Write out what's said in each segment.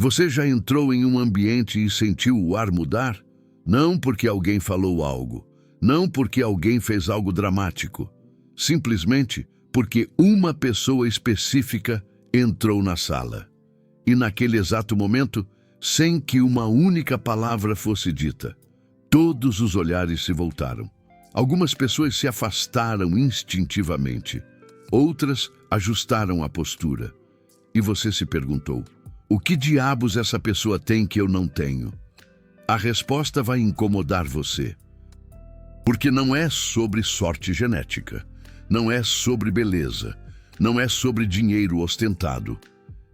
Você já entrou em um ambiente e sentiu o ar mudar? Não porque alguém falou algo, não porque alguém fez algo dramático, simplesmente porque uma pessoa específica entrou na sala. E naquele exato momento, sem que uma única palavra fosse dita, todos os olhares se voltaram. Algumas pessoas se afastaram instintivamente, outras ajustaram a postura. E você se perguntou: o que diabos essa pessoa tem que eu não tenho? A resposta vai incomodar você. Porque não é sobre sorte genética, não é sobre beleza, não é sobre dinheiro ostentado.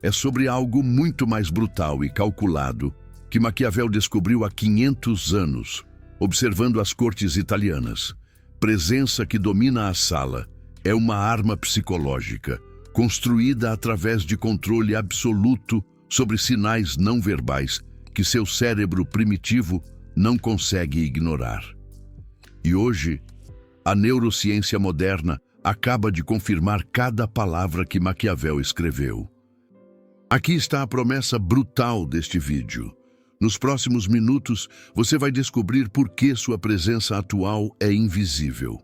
É sobre algo muito mais brutal e calculado que Maquiavel descobriu há 500 anos, observando as cortes italianas. Presença que domina a sala é uma arma psicológica, construída através de controle absoluto sobre sinais não verbais que seu cérebro primitivo não consegue ignorar. E hoje, a neurociência moderna acaba de confirmar cada palavra que Maquiavel escreveu. Aqui está a promessa brutal deste vídeo. Nos próximos minutos, você vai descobrir por que sua presença atual é invisível.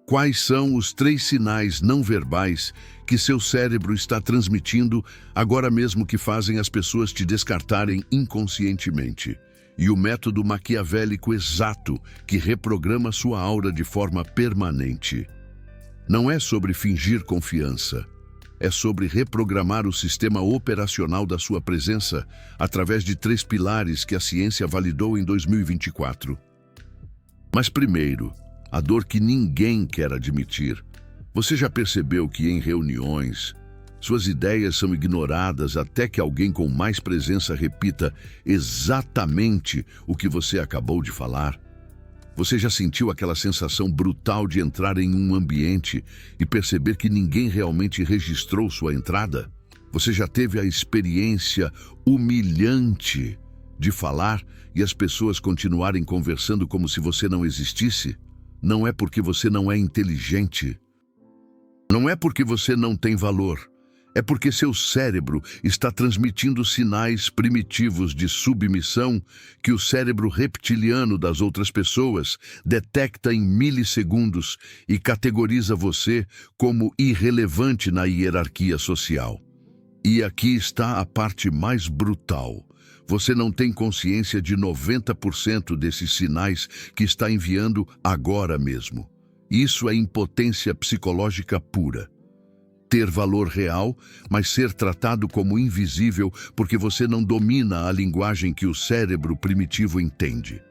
Quais são os 3 sinais não verbais que seu cérebro está transmitindo agora mesmo que fazem as pessoas te descartarem inconscientemente? E o método maquiavélico exato que reprograma sua aura de forma permanente. Não é sobre fingir confiança. É sobre reprogramar o sistema operacional da sua presença através de 3 pilares que a ciência validou em 2024. Mas primeiro, a dor que ninguém quer admitir. Você já percebeu que em reuniões, suas ideias são ignoradas até que alguém com mais presença repita exatamente o que você acabou de falar? Você já sentiu aquela sensação brutal de entrar em um ambiente e perceber que ninguém realmente registrou sua entrada? Você já teve a experiência humilhante de falar e as pessoas continuarem conversando como se você não existisse? Não é porque você não é inteligente. Não é porque você não tem valor. É porque seu cérebro está transmitindo sinais primitivos de submissão que o cérebro reptiliano das outras pessoas detecta em milissegundos e categoriza você como irrelevante na hierarquia social. E aqui está a parte mais brutal. Você não tem consciência de 90% desses sinais que está enviando agora mesmo. Isso é impotência psicológica pura. Ter valor real, mas ser tratado como invisível porque você não domina a linguagem que o cérebro primitivo entende.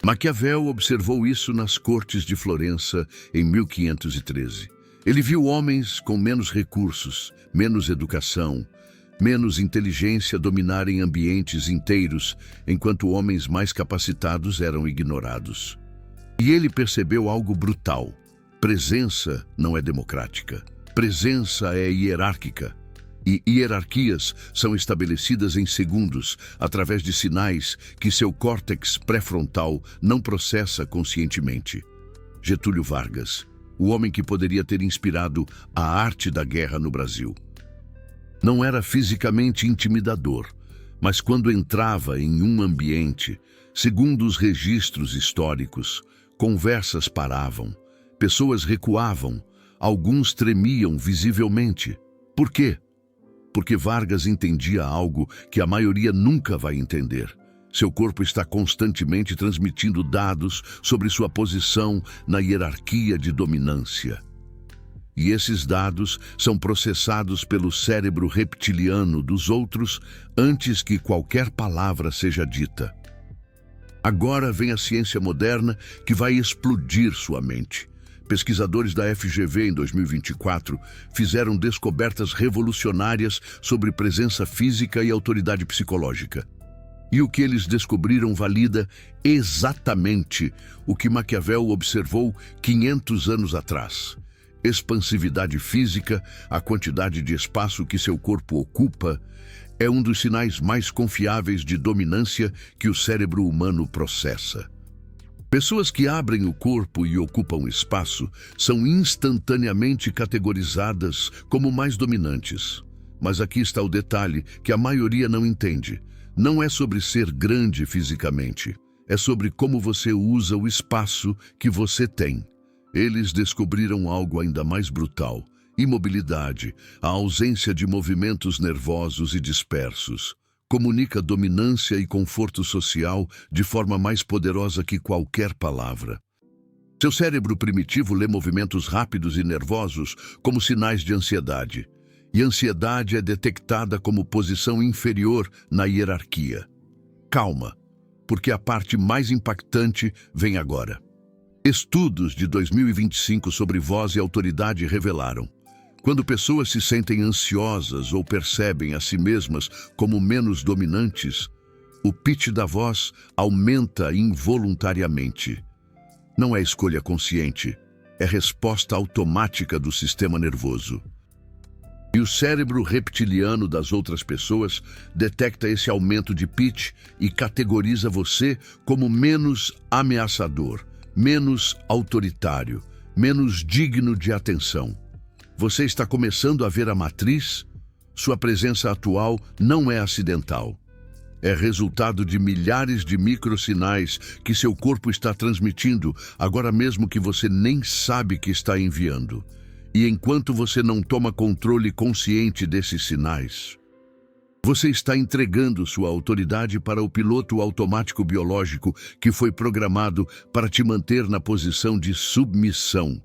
Maquiavel observou isso nas cortes de Florença em 1513. Ele viu homens com menos recursos, menos educação, menos inteligência dominarem ambientes inteiros, enquanto homens mais capacitados eram ignorados. E ele percebeu algo brutal. Presença não é democrática. Presença é hierárquica. E hierarquias são estabelecidas em segundos, através de sinais que seu córtex pré-frontal não processa conscientemente. Getúlio Vargas, o homem que poderia ter inspirado a arte da guerra no Brasil. Não era fisicamente intimidador, mas quando entrava em um ambiente, segundo os registros históricos, conversas paravam, pessoas recuavam, alguns tremiam visivelmente. Por quê? Porque Vargas entendia algo que a maioria nunca vai entender. Seu corpo está constantemente transmitindo dados sobre sua posição na hierarquia de dominância. E esses dados são processados pelo cérebro reptiliano dos outros antes que qualquer palavra seja dita. Agora vem a ciência moderna que vai explodir sua mente. Pesquisadores da FGV em 2024 fizeram descobertas revolucionárias sobre presença física e autoridade psicológica. E o que eles descobriram valida exatamente o que Maquiavel observou 500 anos atrás. Expansividade física, a quantidade de espaço que seu corpo ocupa, é um dos sinais mais confiáveis de dominância que o cérebro humano processa. Pessoas que abrem o corpo e ocupam espaço são instantaneamente categorizadas como mais dominantes. Mas aqui está o detalhe que a maioria não entende. Não é sobre ser grande fisicamente. É sobre como você usa o espaço que você tem. Eles descobriram algo ainda mais brutal: imobilidade, a ausência de movimentos nervosos e dispersos. Comunica dominância e conforto social de forma mais poderosa que qualquer palavra. Seu cérebro primitivo lê movimentos rápidos e nervosos como sinais de ansiedade. E ansiedade é detectada como posição inferior na hierarquia. Calma, porque a parte mais impactante vem agora. Estudos de 2025 sobre voz e autoridade revelaram: quando pessoas se sentem ansiosas ou percebem a si mesmas como menos dominantes, o pitch da voz aumenta involuntariamente. Não é escolha consciente, é resposta automática do sistema nervoso. E o cérebro reptiliano das outras pessoas detecta esse aumento de pitch e categoriza você como menos ameaçador, menos autoritário, menos digno de atenção. Você está começando a ver a matriz? Sua presença atual não é acidental. É resultado de milhares de microsinais que seu corpo está transmitindo, agora mesmo que você nem sabe que está enviando. E enquanto você não toma controle consciente desses sinais, você está entregando sua autoridade para o piloto automático biológico que foi programado para te manter na posição de submissão.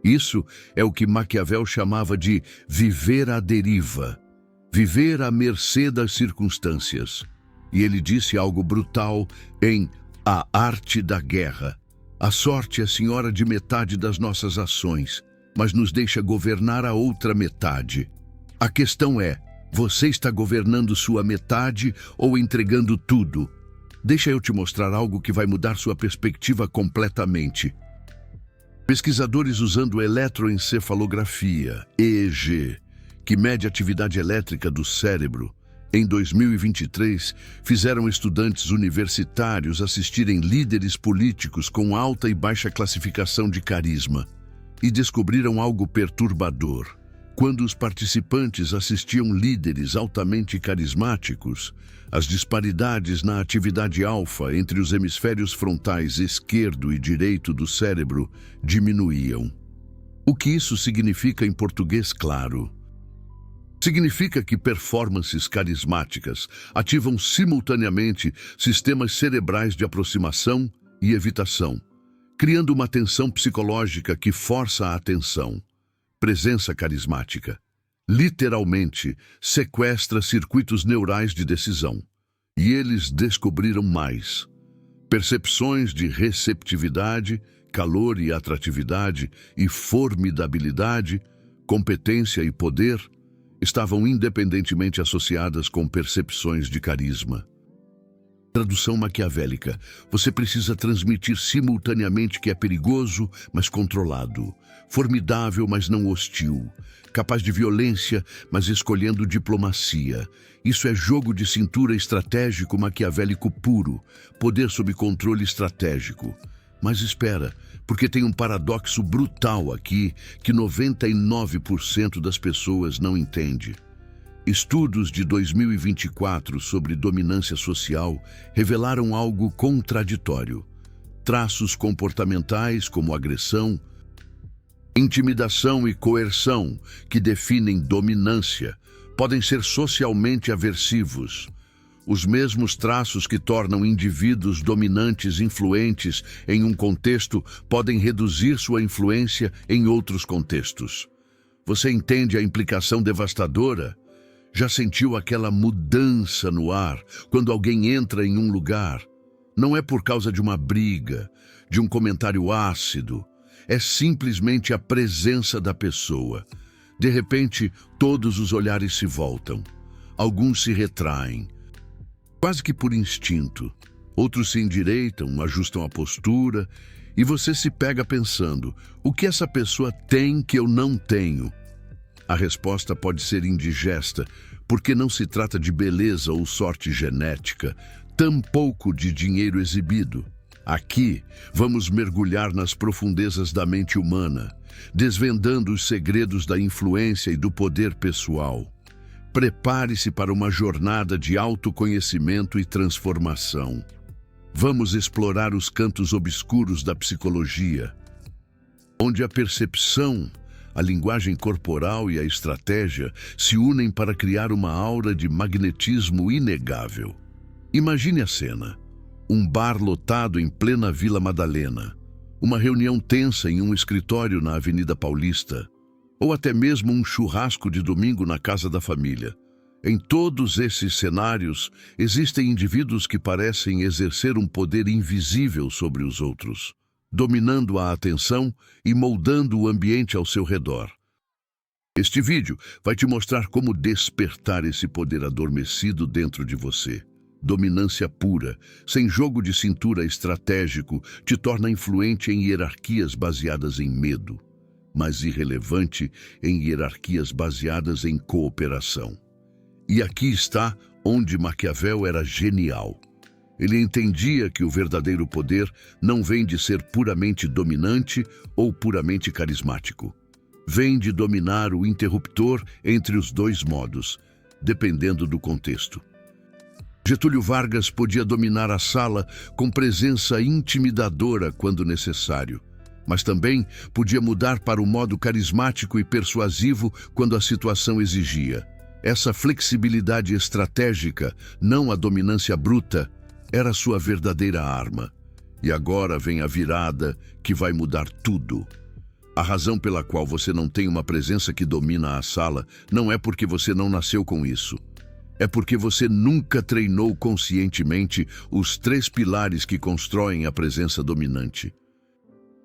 Isso é o que Maquiavel chamava de viver à deriva, viver à mercê das circunstâncias. E ele disse algo brutal em A Arte da Guerra: a sorte é senhora de metade das nossas ações, mas nos deixa governar a outra metade. A questão é: você está governando sua metade ou entregando tudo? Deixa eu te mostrar algo que vai mudar sua perspectiva completamente. Pesquisadores usando eletroencefalografia, EEG, que mede a atividade elétrica do cérebro, em 2023, fizeram estudantes universitários assistirem líderes políticos com alta e baixa classificação de carisma e descobriram algo perturbador. Quando os participantes assistiam líderes altamente carismáticos, as disparidades na atividade alfa entre os hemisférios frontais esquerdo e direito do cérebro diminuíam. O que isso significa em português claro? Significa que performances carismáticas ativam simultaneamente sistemas cerebrais de aproximação e evitação, criando uma tensão psicológica que força a atenção. Presença carismática, literalmente, sequestra circuitos neurais de decisão. E eles descobriram mais. Percepções de receptividade, calor e atratividade e formidabilidade, competência e poder estavam independentemente associadas com percepções de carisma. Tradução maquiavélica: você precisa transmitir simultaneamente que é perigoso, mas controlado, formidável, mas não hostil, capaz de violência, mas escolhendo diplomacia. Isso é jogo de cintura estratégico maquiavélico puro, poder sob controle estratégico. Mas espera, porque tem um paradoxo brutal aqui que 99% das pessoas não entende. Estudos de 2024 sobre dominância social revelaram algo contraditório. Traços comportamentais como agressão, intimidação e coerção, que definem dominância, podem ser socialmente aversivos. Os mesmos traços que tornam indivíduos dominantes influentes em um contexto podem reduzir sua influência em outros contextos. Você entende a implicação devastadora? Já sentiu aquela mudança no ar quando alguém entra em um lugar? Não é por causa de uma briga, de um comentário ácido. É simplesmente a presença da pessoa. De repente, todos os olhares se voltam. Alguns se retraem, quase que por instinto. Outros se endireitam, ajustam a postura, e você se pega pensando: o que essa pessoa tem que eu não tenho? A resposta pode ser indigesta, porque não se trata de beleza ou sorte genética, tampouco de dinheiro exibido. Aqui, vamos mergulhar nas profundezas da mente humana, desvendando os segredos da influência e do poder pessoal. Prepare-se para uma jornada de autoconhecimento e transformação. Vamos explorar os cantos obscuros da psicologia, onde a percepção, a linguagem corporal e a estratégia se unem para criar uma aura de magnetismo inegável. Imagine a cena: um bar lotado em plena Vila Madalena, uma reunião tensa em um escritório na Avenida Paulista, ou até mesmo um churrasco de domingo na casa da família. Em todos esses cenários, existem indivíduos que parecem exercer um poder invisível sobre os outros, dominando a atenção e moldando o ambiente ao seu redor. Este vídeo vai te mostrar como despertar esse poder adormecido dentro de você. Dominância pura, sem jogo de cintura estratégico, te torna influente em hierarquias baseadas em medo, mas irrelevante em hierarquias baseadas em cooperação. E aqui está onde Maquiavel era genial. Ele entendia que o verdadeiro poder não vem de ser puramente dominante ou puramente carismático. Vem de dominar o interruptor entre os dois modos, dependendo do contexto. Getúlio Vargas podia dominar a sala com presença intimidadora quando necessário, mas também podia mudar para o modo carismático e persuasivo quando a situação exigia. Essa flexibilidade estratégica, não a dominância bruta, era sua verdadeira arma. E agora vem a virada que vai mudar tudo. A razão pela qual você não tem uma presença que domina a sala não é porque você não nasceu com isso. É porque você nunca treinou conscientemente os 3 pilares que constroem a presença dominante.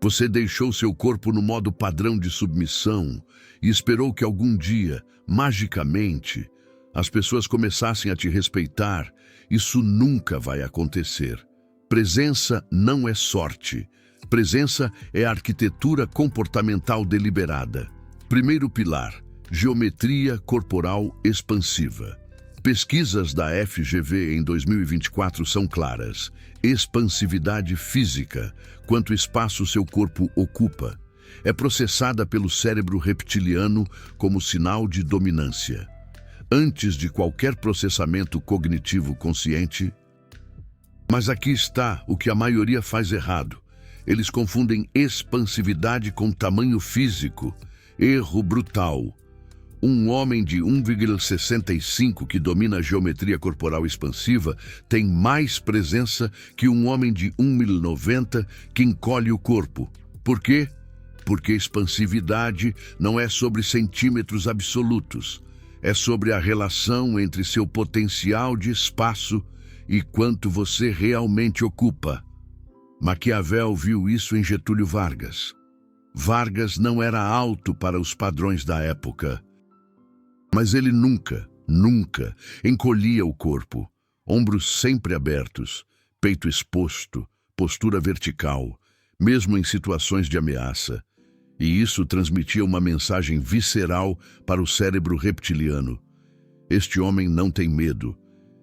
Você deixou seu corpo no modo padrão de submissão e esperou que algum dia, magicamente, as pessoas começassem a te respeitar. Isso nunca vai acontecer. Presença não é sorte. Presença é arquitetura comportamental deliberada. Primeiro pilar: geometria corporal expansiva. Pesquisas da FGV em 2024 são claras. Expansividade física, quanto espaço seu corpo ocupa, é processada pelo cérebro reptiliano como sinal de dominância. Antes de qualquer processamento cognitivo consciente. Mas aqui está o que a maioria faz errado. Eles confundem expansividade com tamanho físico. Erro brutal. Um homem de 1,65 que domina a geometria corporal expansiva tem mais presença que um homem de 1,90 que encolhe o corpo. Por quê? Porque expansividade não é sobre centímetros absolutos. É sobre a relação entre seu potencial de espaço e quanto você realmente ocupa. Maquiavel viu isso em Getúlio Vargas. Vargas não era alto para os padrões da época. Mas ele nunca encolhia o corpo, ombros sempre abertos, peito exposto, postura vertical, mesmo em situações de ameaça. E isso transmitia uma mensagem visceral para o cérebro reptiliano. Este homem não tem medo.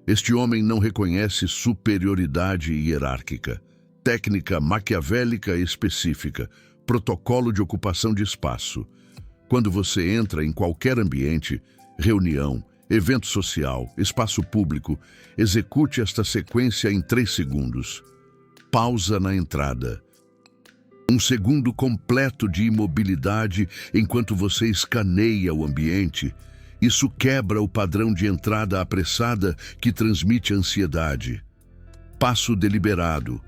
Este homem não reconhece superioridade hierárquica, técnica maquiavélica específica, protocolo de ocupação de espaço. Quando você entra em qualquer ambiente, reunião, evento social, espaço público, execute esta sequência em 3 segundos. Pausa na entrada. 1 segundo completo de imobilidade enquanto você escaneia o ambiente. Isso quebra o padrão de entrada apressada que transmite ansiedade. Passo deliberado.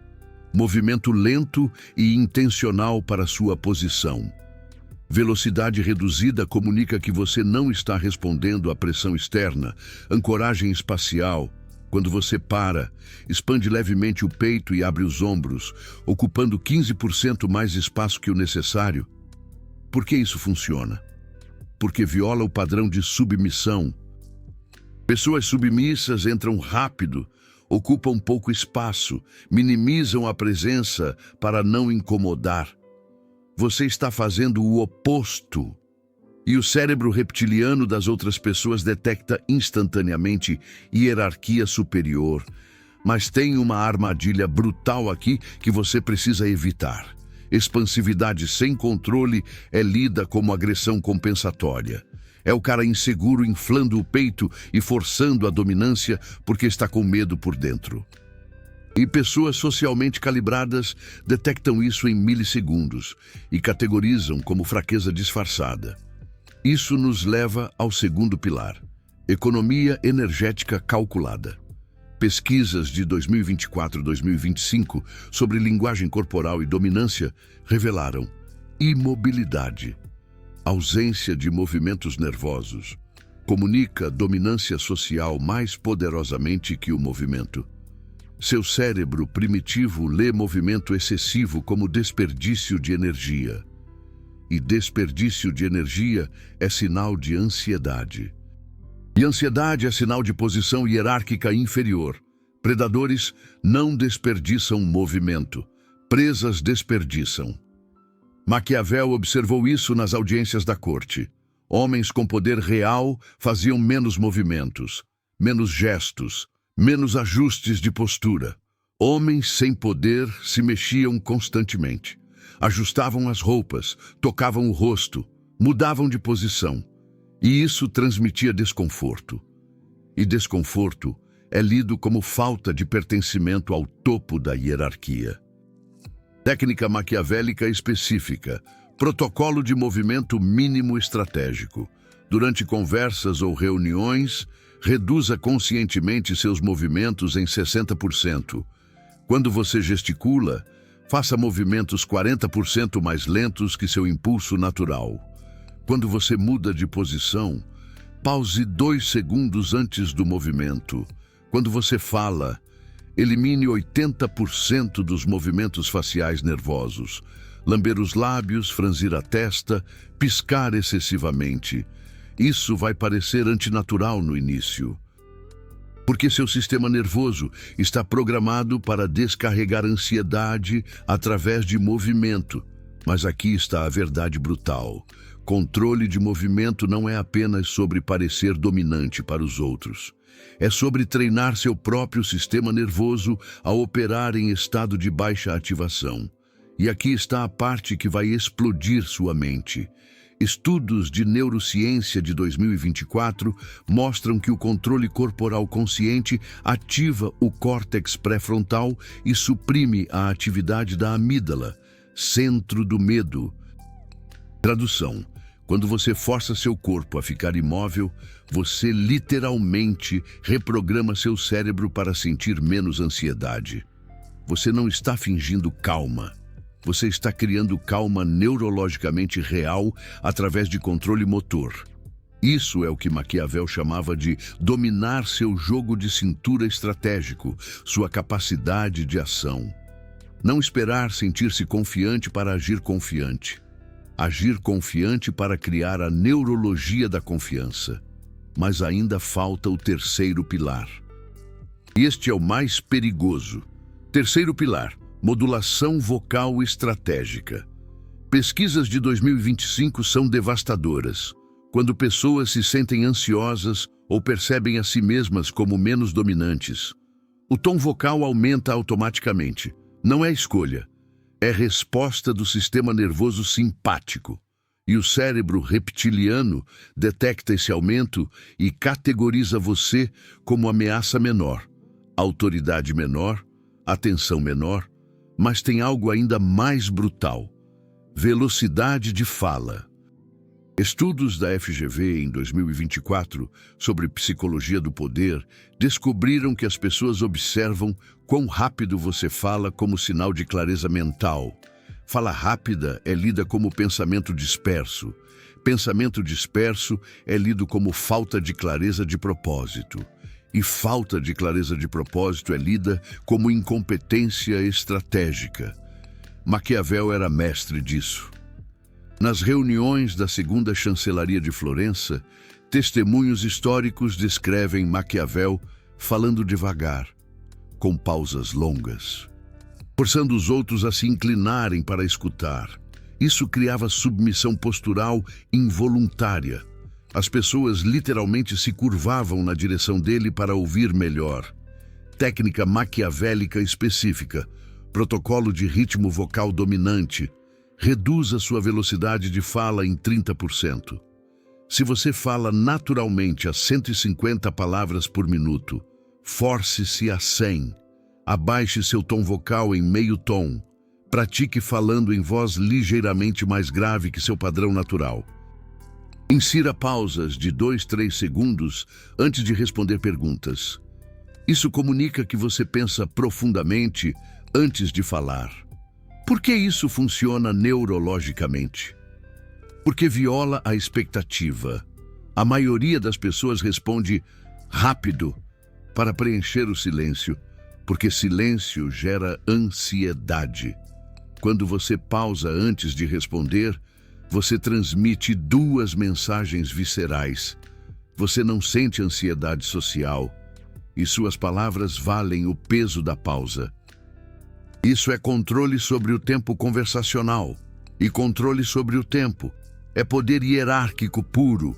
Movimento lento e intencional para sua posição. Velocidade reduzida comunica que você não está respondendo à pressão externa. Ancoragem espacial. Quando você para, expande levemente o peito e abre os ombros, ocupando 15% mais espaço que o necessário. Por que isso funciona? Porque viola o padrão de submissão. Pessoas submissas entram rápido, ocupam pouco espaço, minimizam a presença para não incomodar. Você está fazendo o oposto. E o cérebro reptiliano das outras pessoas detecta instantaneamente hierarquia superior. Mas tem uma armadilha brutal aqui que você precisa evitar. Expansividade sem controle é lida como agressão compensatória. É o cara inseguro inflando o peito e forçando a dominância porque está com medo por dentro. E pessoas socialmente calibradas detectam isso em milissegundos e categorizam como fraqueza disfarçada. Isso nos leva ao segundo pilar: economia energética calculada. Pesquisas de 2024 e 2025 sobre linguagem corporal e dominância revelaram imobilidade, ausência de movimentos nervosos, comunica dominância social mais poderosamente que o movimento. Seu cérebro primitivo lê movimento excessivo como desperdício de energia. E desperdício de energia é sinal de ansiedade. E ansiedade é sinal de posição hierárquica inferior. Predadores não desperdiçam movimento. Presas desperdiçam. Maquiavel observou isso nas audiências da corte. Homens com poder real faziam menos movimentos, menos gestos, menos ajustes de postura. Homens sem poder se mexiam constantemente. Ajustavam as roupas, tocavam o rosto, mudavam de posição. E isso transmitia desconforto. E desconforto é lido como falta de pertencimento ao topo da hierarquia. Técnica maquiavélica específica. Protocolo de movimento mínimo estratégico. Durante conversas ou reuniões, reduza conscientemente seus movimentos em 60%. Quando você gesticula, faça movimentos 40% mais lentos que seu impulso natural. Quando você muda de posição, pause 2 segundos antes do movimento. Quando você fala, elimine 80% dos movimentos faciais nervosos. Lamber os lábios, franzir a testa, piscar excessivamente. Isso vai parecer antinatural no início, porque seu sistema nervoso está programado para descarregar ansiedade através de movimento. Mas aqui está a verdade brutal. Controle de movimento não é apenas sobre parecer dominante para os outros. É sobre treinar seu próprio sistema nervoso a operar em estado de baixa ativação. E aqui está a parte que vai explodir sua mente. Estudos de neurociência de 2024 mostram que o controle corporal consciente ativa o córtex pré-frontal e suprime a atividade da amígdala, centro do medo. Tradução: quando você força seu corpo a ficar imóvel, você literalmente reprograma seu cérebro para sentir menos ansiedade. Você não está fingindo calma. Você está criando calma neurologicamente real através de controle motor. Isso é o que Maquiavel chamava de dominar seu jogo de cintura estratégico, sua capacidade de ação. Não esperar sentir-se confiante para agir confiante. Agir confiante para criar a neurologia da confiança. Mas ainda falta o terceiro pilar. Este é o mais perigoso. Terceiro pilar: modulação vocal estratégica. Pesquisas de 2025 são devastadoras. Quando pessoas se sentem ansiosas ou percebem a si mesmas como menos dominantes, o tom vocal aumenta automaticamente. Não é escolha, é resposta do sistema nervoso simpático. E o cérebro reptiliano detecta esse aumento e categoriza você como ameaça menor, autoridade menor, atenção menor. Mas tem algo ainda mais brutal: velocidade de fala. Estudos da FGV em 2024 sobre psicologia do poder descobriram que as pessoas observam quão rápido você fala como sinal de clareza mental. Fala rápida é lida como pensamento disperso. Pensamento disperso é lido como falta de clareza de propósito. E falta de clareza de propósito é lida como incompetência estratégica. Maquiavel era mestre disso. Nas reuniões da segunda chancelaria de Florença, testemunhos históricos descrevem Maquiavel falando devagar, com pausas longas, forçando os outros a se inclinarem para escutar. Isso criava submissão postural involuntária. As pessoas literalmente se curvavam na direção dele para ouvir melhor. Técnica maquiavélica específica. Protocolo de ritmo vocal dominante. Reduza sua velocidade de fala em 30%. Se você fala naturalmente a 150 palavras por minuto, force-se a 100. Abaixe seu tom vocal em meio tom. Pratique falando em voz ligeiramente mais grave que seu padrão natural. Insira pausas de 2-3 segundos antes de responder perguntas. Isso comunica que você pensa profundamente antes de falar. Por que isso funciona neurologicamente? Porque viola a expectativa. A maioria das pessoas responde rápido para preencher o silêncio, porque silêncio gera ansiedade. Quando você pausa antes de responder, você transmite duas mensagens viscerais. Você não sente ansiedade social e suas palavras valem o peso da pausa. Isso é controle sobre o tempo conversacional. E controle sobre o tempo é poder hierárquico puro.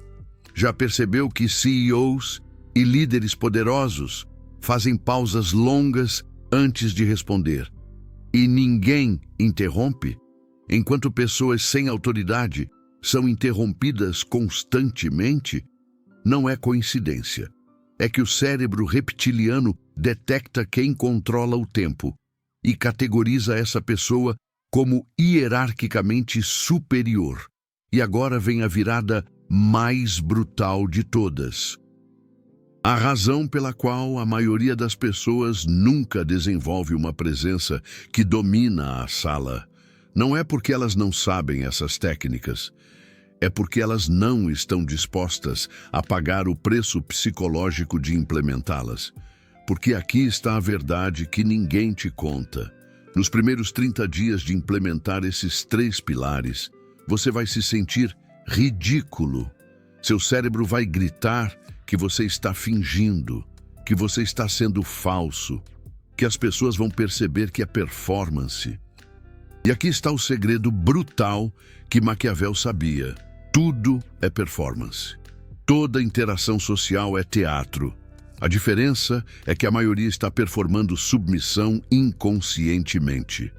Já percebeu que CEOs e líderes poderosos fazem pausas longas antes de responder? E ninguém interrompe? Enquanto pessoas sem autoridade são interrompidas constantemente? Não é coincidência. É que o cérebro reptiliano detecta quem controla o tempo e categoriza essa pessoa como hierarquicamente superior. E agora vem a virada mais brutal de todas. A razão pela qual a maioria das pessoas nunca desenvolve uma presença que domina a sala não é porque elas não sabem essas técnicas, é porque elas não estão dispostas a pagar o preço psicológico de implementá-las. Porque aqui está a verdade que ninguém te conta. Nos primeiros 30 dias de implementar esses 3 pilares, você vai se sentir ridículo. Seu cérebro vai gritar que você está fingindo, que você está sendo falso, que as pessoas vão perceber que é performance. E aqui está o segredo brutal que Maquiavel sabia. Tudo é performance. Toda interação social é teatro. A diferença é que a maioria está performando submissão inconscientemente.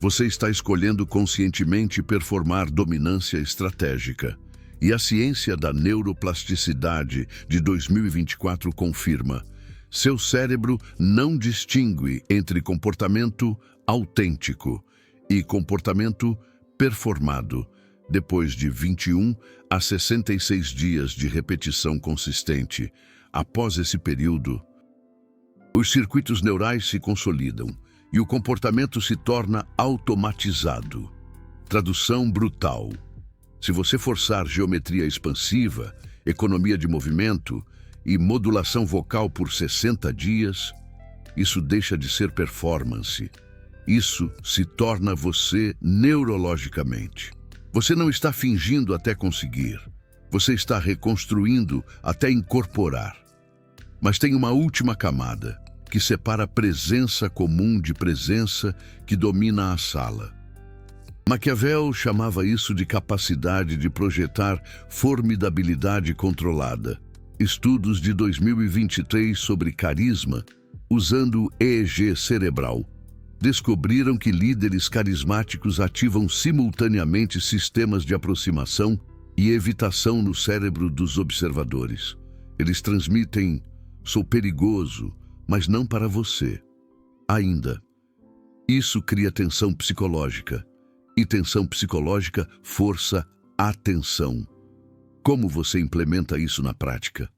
Você está escolhendo conscientemente performar dominância estratégica. E a ciência da neuroplasticidade de 2024 confirma: seu cérebro não distingue entre comportamento autêntico e comportamento performado depois de 21 a 66 dias de repetição consistente. Após esse período, os circuitos neurais se consolidam e o comportamento se torna automatizado. Tradução brutal. Se você forçar geometria expansiva, economia de movimento e modulação vocal por 60 dias, isso deixa de ser performance. Isso se torna você neurologicamente. Você não está fingindo até conseguir. Você está reconstruindo até incorporar. Mas tem uma última camada, que separa a presença comum de presença que domina a sala. Maquiavel chamava isso de capacidade de projetar formidabilidade controlada. Estudos de 2023 sobre carisma, usando EEG cerebral, descobriram que líderes carismáticos ativam simultaneamente sistemas de aproximação e evitação no cérebro dos observadores. Eles transmitem: sou perigoso, mas não para você. Ainda. Isso cria tensão psicológica. E tensão psicológica força atenção. Como você implementa isso na prática?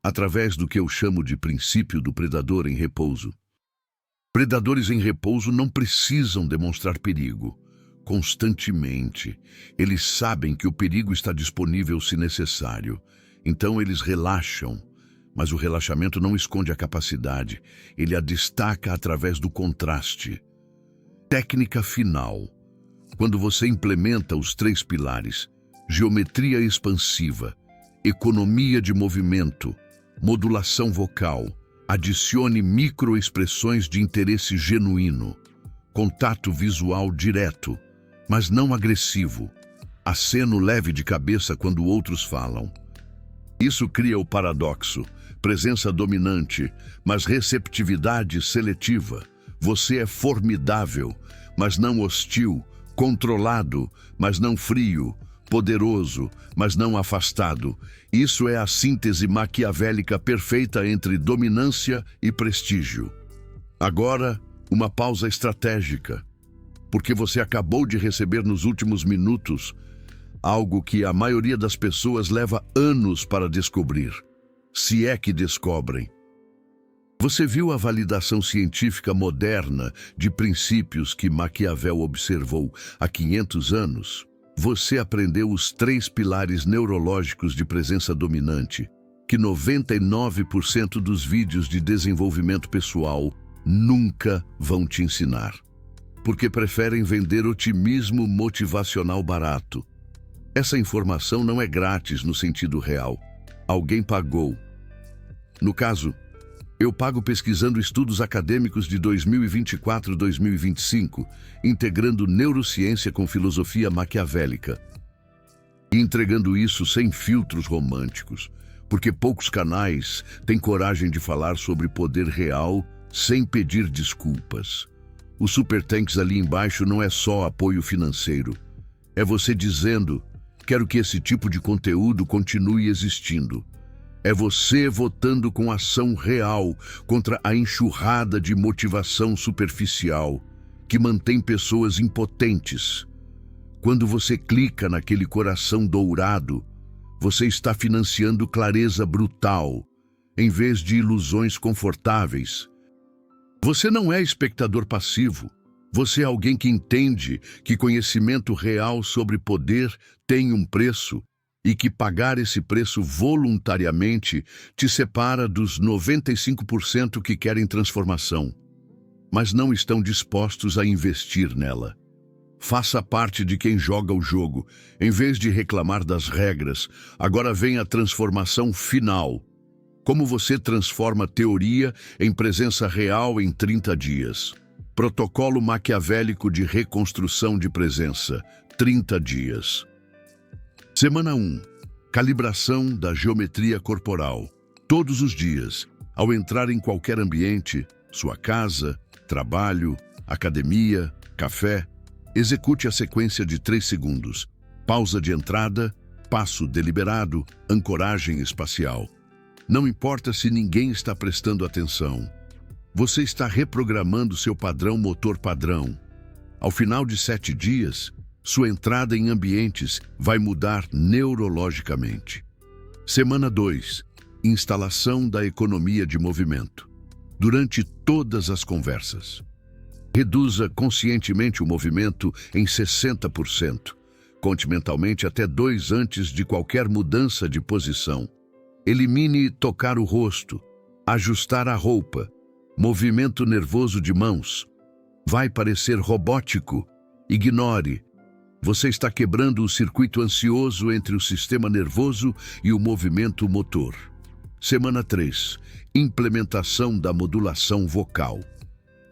Através do que eu chamo de princípio do predador em repouso. Predadores em repouso não precisam demonstrar perigo. Constantemente, eles sabem que o perigo está disponível se necessário. Então eles relaxam. Mas o relaxamento não esconde a capacidade. Ele a destaca através do contraste. Técnica final. Quando você implementa os 3 pilares, geometria expansiva, economia de movimento, modulação vocal, adicione microexpressões de interesse genuíno, contato visual direto, mas não agressivo, aceno leve de cabeça quando outros falam. Isso cria o paradoxo, presença dominante, mas receptividade seletiva. Você é formidável, mas não hostil, controlado, mas não frio, poderoso, mas não afastado. Isso é a síntese maquiavélica perfeita entre dominância e prestígio. Agora, uma pausa estratégica, porque você acabou de receber nos últimos minutos algo que a maioria das pessoas leva anos para descobrir, se é que descobrem. Você viu a validação científica moderna de princípios que Maquiavel observou há 500 anos? Você aprendeu os 3 pilares neurológicos de presença dominante, que 99% dos vídeos de desenvolvimento pessoal nunca vão te ensinar, porque preferem vender otimismo motivacional barato. Essa informação não é grátis no sentido real. Alguém pagou. No caso, eu pago pesquisando estudos acadêmicos de 2024 e 2025, integrando neurociência com filosofia maquiavélica. E entregando isso sem filtros românticos, porque poucos canais têm coragem de falar sobre poder real sem pedir desculpas. O Super Tanks ali embaixo não é só apoio financeiro. É você dizendo: quero que esse tipo de conteúdo continue existindo. É você votando com ação real contra a enxurrada de motivação superficial que mantém pessoas impotentes. Quando você clica naquele coração dourado, você está financiando clareza brutal, em vez de ilusões confortáveis. Você não é espectador passivo. Você é alguém que entende que conhecimento real sobre poder tem um preço e que pagar esse preço voluntariamente te separa dos 95% que querem transformação, mas não estão dispostos a investir nela. Faça parte de quem joga o jogo. Em vez de reclamar das regras, agora vem a transformação final. Como você transforma teoria em presença real em 30 dias. Protocolo maquiavélico de reconstrução de presença, 30 dias. Semana 1. Calibração da geometria corporal. Todos os dias, ao entrar em qualquer ambiente, sua casa, trabalho, academia, café, execute a sequência de 3 segundos. Pausa de entrada, passo deliberado, ancoragem espacial. Não importa se ninguém está prestando atenção. Você está reprogramando seu padrão motor padrão. Ao final de 7 dias, sua entrada em ambientes vai mudar neurologicamente. Semana 2. Instalação da economia de movimento. Durante todas as conversas, reduza conscientemente o movimento em 60%. Conte mentalmente até 2 antes de qualquer mudança de posição. Elimine tocar o rosto, ajustar a roupa, movimento nervoso de mãos. Vai parecer robótico. Ignore. Você está quebrando o circuito ansioso entre o sistema nervoso e o movimento motor. Semana 3. Implementação da modulação vocal.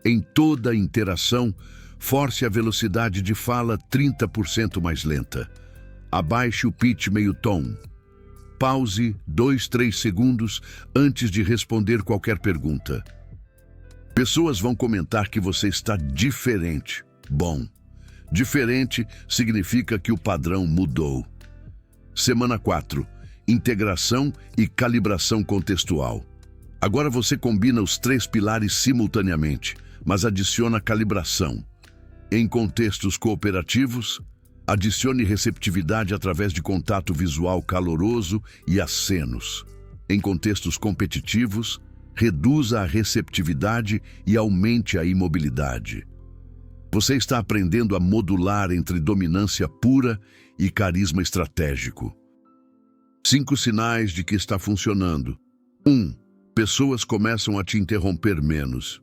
Em toda interação, force a velocidade de fala 30% mais lenta. Abaixe o pitch meio tom. Pause 2-3 segundos antes de responder qualquer pergunta. Pessoas vão comentar que você está diferente. Bom, diferente significa que o padrão mudou. Semana 4. Integração e calibração contextual. Agora você combina os 3 pilares simultaneamente, mas adiciona calibração. Em contextos cooperativos, adicione receptividade através de contato visual caloroso e acenos. Em contextos competitivos, reduza a receptividade e aumente a imobilidade. Você está aprendendo a modular entre dominância pura e carisma estratégico. 5 sinais de que está funcionando. 1. Pessoas começam a te interromper menos.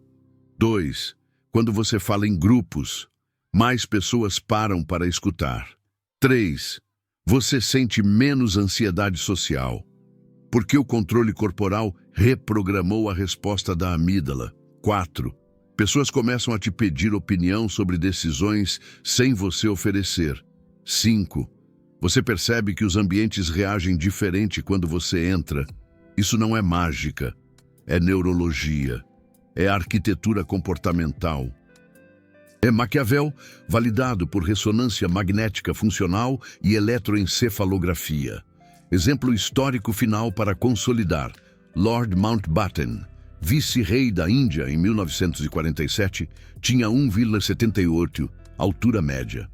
2. Quando você fala em grupos, mais pessoas param para escutar. 3. Você sente menos ansiedade social, porque o controle corporal reprogramou a resposta da amígdala. 4. Pessoas começam a te pedir opinião sobre decisões sem você oferecer. 5. Você percebe que os ambientes reagem diferente quando você entra. Isso não é mágica, é neurologia, é arquitetura comportamental. É Maquiavel, validado por ressonância magnética funcional e eletroencefalografia. Exemplo histórico final para consolidar. Lord Mountbatten, vice-rei da Índia em 1947, tinha 1,78 altura média.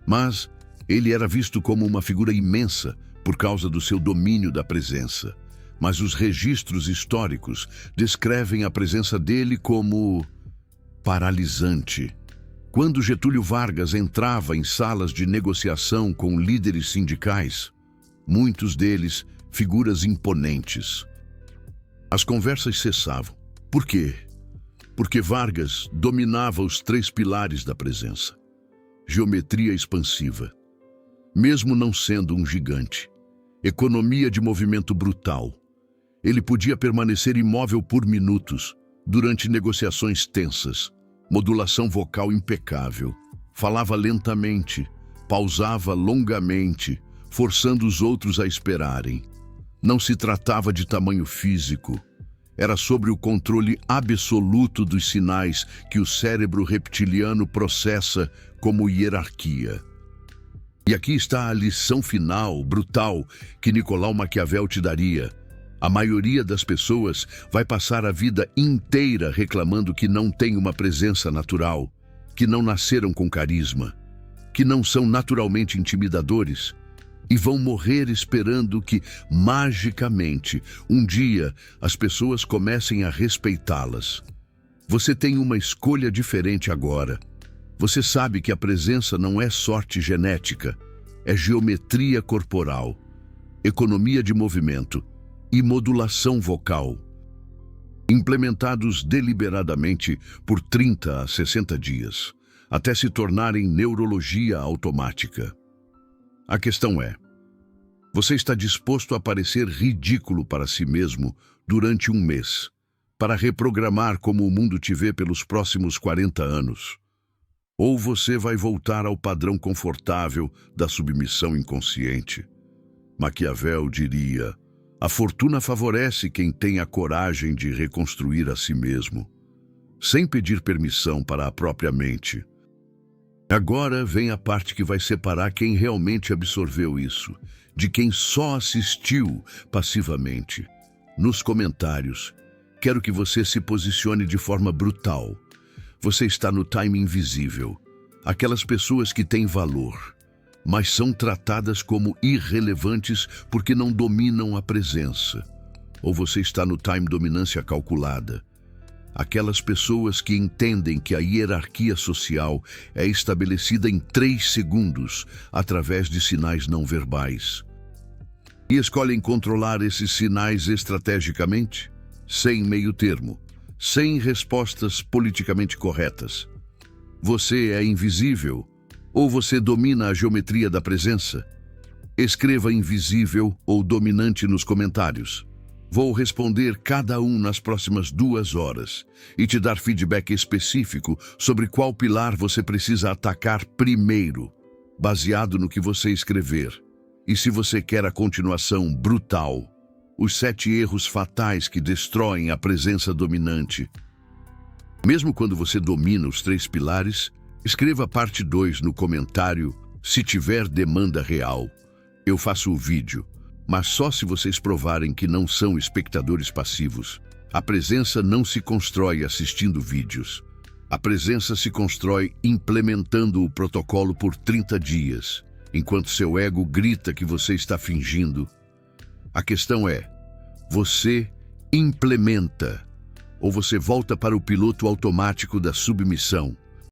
Mas ele era visto como uma figura imensa por causa do seu domínio da presença. Mas os registros históricos descrevem a presença dele como paralisante. Quando Getúlio Vargas entrava em salas de negociação com líderes sindicais, muitos deles figuras imponentes, as conversas cessavam. Por quê? Porque Vargas dominava os 3 pilares da presença. Geometria expansiva, mesmo não sendo um gigante. Economia de movimento brutal. Ele podia permanecer imóvel por minutos, durante negociações tensas. Modulação vocal impecável. Falava lentamente, pausava longamente, forçando os outros a esperarem. Não se tratava de tamanho físico. Era sobre o controle absoluto dos sinais que o cérebro reptiliano processa como hierarquia. E aqui está a lição final, brutal, que Nicolau Maquiavel te daria. A maioria das pessoas vai passar a vida inteira reclamando que não tem uma presença natural, que não nasceram com carisma, que não são naturalmente intimidadores e vão morrer esperando que, magicamente, um dia as pessoas comecem a respeitá-las. Você tem uma escolha diferente agora. Você sabe que a presença não é sorte genética, é geometria corporal, economia de movimento e modulação vocal, implementados deliberadamente por 30 a 60 dias, até se tornarem neurologia automática. A questão é, você está disposto a parecer ridículo para si mesmo durante um mês, para reprogramar como o mundo te vê pelos próximos 40 anos? Ou você vai voltar ao padrão confortável da submissão inconsciente? Maquiavel diria: a fortuna favorece quem tem a coragem de reconstruir a si mesmo, sem pedir permissão para a própria mente. Agora vem a parte que vai separar quem realmente absorveu isso, de quem só assistiu passivamente. Nos comentários, quero que você se posicione de forma brutal. Você está no time invisível. Aquelas pessoas que têm valor, mas são tratadas como irrelevantes porque não dominam a presença. Ou você está no time dominância calculada. Aquelas pessoas que entendem que a hierarquia social é estabelecida em 3 segundos através de sinais não verbais. E escolhem controlar esses sinais estrategicamente, sem meio termo, sem respostas politicamente corretas. Você é invisível ou você domina a geometria da presença? Escreva invisível ou dominante nos comentários. Vou responder cada um nas próximas 2 horas e te dar feedback específico sobre qual pilar você precisa atacar primeiro, baseado no que você escrever. E se você quer a continuação brutal, os 7 erros fatais que destroem a presença dominante. Mesmo quando você domina os 3 pilares, escreva parte 2 no comentário, se tiver demanda real. Eu faço o vídeo, mas só se vocês provarem que não são espectadores passivos. A presença não se constrói assistindo vídeos. A presença se constrói implementando o protocolo por 30 dias, enquanto seu ego grita que você está fingindo. A questão é, você implementa ou você volta para o piloto automático da submissão?